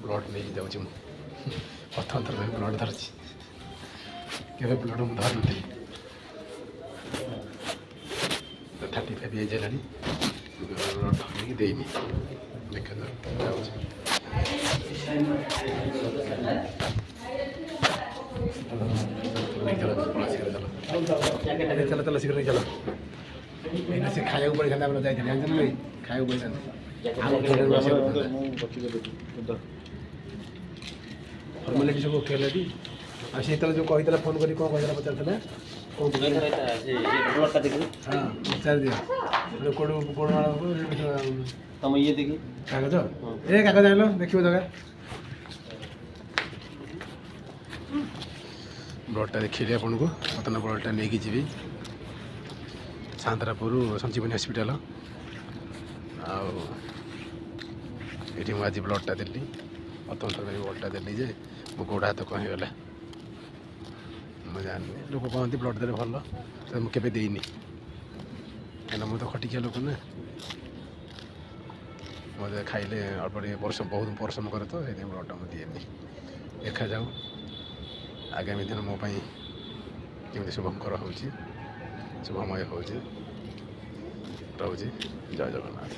Blood नहीं जाऊँ प्रथम थर ब्लड धरची केवे ब्लड मुझे धर नी 35 एज है ब्लड धरिकी देनी देखा जाऊँ चलो चलो शीघ्र नहीं चलो से खाया पड़े जाते खाया पड़े फर्मालिटी सब ओके है से जो कही फोन कर कौन कही पचार हाँ पचार दिया कौन तुम ये देखी कागज ए कागज आन देखो जगह ब्लडटा देखिए आपन को बर्तमान ब्लडटा नहीं जी सांतरापुर संजीवनी हस्पिटाल आठी मुझे आज ब्लडटा देली प्रथम थर ब्लडटा देली जे मो गोड़ हाथ कहीं गला मुझे जानी लोक कहते ब्लड देले भल मुझे देनी कहीं मुझे तो खटिकिया लोक ना मुझे खाइले अल्प परिश्रम बहुत परिश्रम करे तो ये ब्लडटा मुझे दिए देखा जाऊ आगामी दिन मो केमी शुभंकर हो शुभमय हो रोचे जय जगन्नाथ।